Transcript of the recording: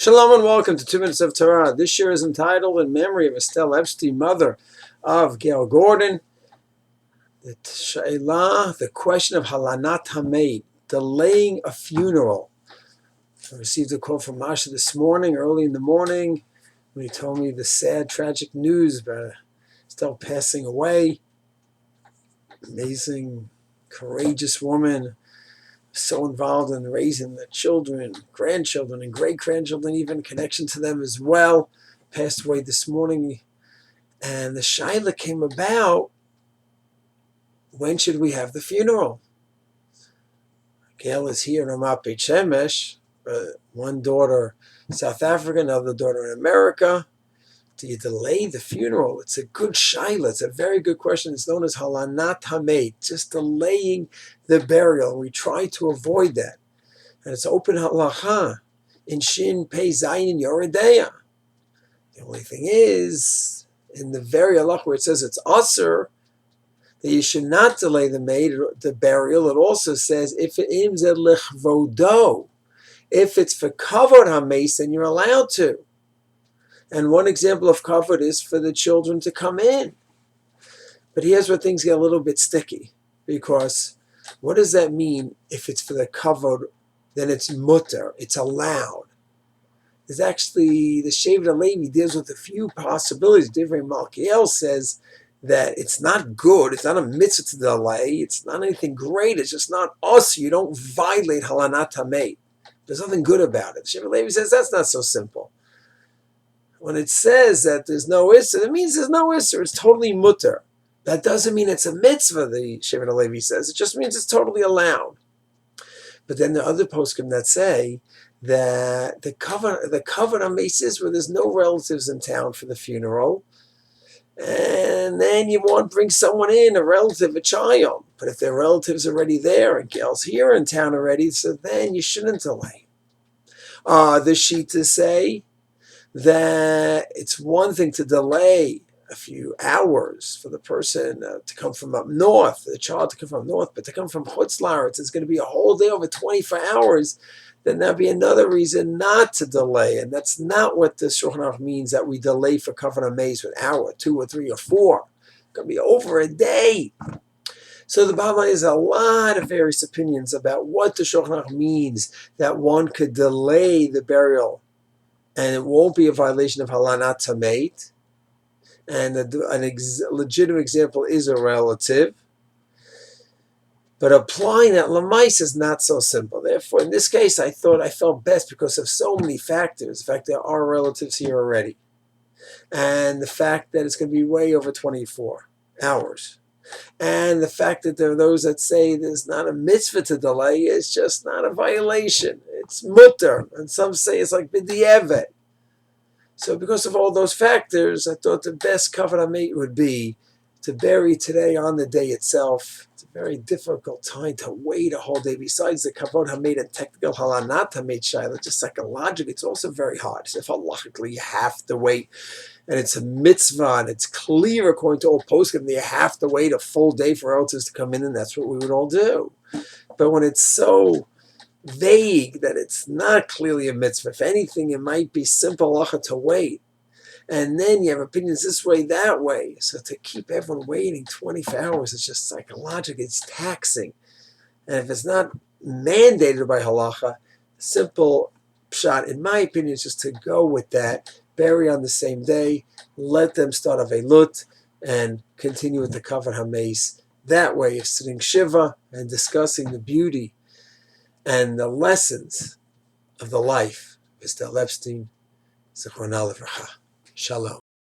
Shalom and welcome to 2 Minutes of Torah. This year is entitled in memory of Estelle Epstein, mother of Gail Gordon. The question of halanat hameid, delaying a funeral. I received a call from Masha this morning, early in the morning, when he told me the sad, tragic news about Estelle passing away. Amazing, courageous woman. So involved in raising the children, grandchildren, and great-grandchildren, even connection to them as well. Passed away this morning. And the shaila came about, when should we have the funeral? Gail is here in Ramat Beit Shemesh, one daughter in South Africa, another daughter in America. Do you delay the funeral? It's a good shaila. It's a very good question. It's known as halanat hameid, just delaying the burial. We try to avoid that. And it's open halacha in Shin Pei Zayin Yoredeya. The only thing is, in the very halacha where it says it's asur, that you should not delay the burial. It also says, if it ims et lichvodo, if it's for kavod hameis, then you're allowed to. And one example of kavod is for the children to come in. But here's where things get a little bit sticky, because what does that mean? If it's for the kavod, then it's mutter, it's allowed. There's actually, the Shevet Levi deals with a few possibilities. Divrei Malkiel says that it's not good, it's not a mitzvah to delay, it's not anything great, it's just not us. You don't violate halanat hameid. There's nothing good about it. Shevet Levi says that's not so simple. When it says that there's no isser, it means there's no isser. It's totally mutter. That doesn't mean it's a mitzvah, the Shevet Levi says. It just means it's totally allowed. But then there are other poskim that say that the kavod hameis is where there's no relatives in town for the funeral, and then you want to bring someone in, a relative, a child. But if their relatives are already there and Gail's here in town already, so then you shouldn't delay. The Shita say that it's one thing to delay a few hours for the person to come from up north, the child to come from north, but to come from Chutz La'aretz, it's going to be a whole day, over 24 hours, then that'd be another reason not to delay. And that's not what the Shulchan Aruch means, that we delay for kavod hameis with an hour, 2 or 3 or 4. It's going to be over a day. So the bottom line is a lot of various opinions about what the Shulchan Aruch means, that one could delay the burial and it won't be a violation of halanat hameid. And legitimate example is a relative. But applying that lamais is not so simple. Therefore, in this case, I felt best because of so many factors. The fact there are relatives here already, and the fact that it's going to be way over 24 hours, and the fact that there are those that say there's not a mitzvah to delay, it's just not a violation. It's mutter, and some say it's like b'di'evet. So because of all those factors, I thought the best kavod hameid would be to bury today on the day itself. It's a very difficult time to wait a whole day. Besides the kavod hameid and technical halanat hameid shaila, just psychologically, it's also very hard. So if halachically you have to wait, and it's a mitzvah, and it's clear according to all poskim that you have to wait a full day for relatives to come in, and that's what we would all do. But when it's so vague that it's not clearly a mitzvah, if anything, it might be simple halacha to wait. And then you have opinions this way, that way. So to keep everyone waiting 24 hours is just psychological. It's taxing. And if it's not mandated by halacha, simple shot, in my opinion, is just to go with that. Bury on the same day. Let them start a velut and continue with the kavod hameis. That way, you're sitting shiva and discussing the beauty and the lessons of the life of Estelle Epstein, Zichronah Livracha. Shalom.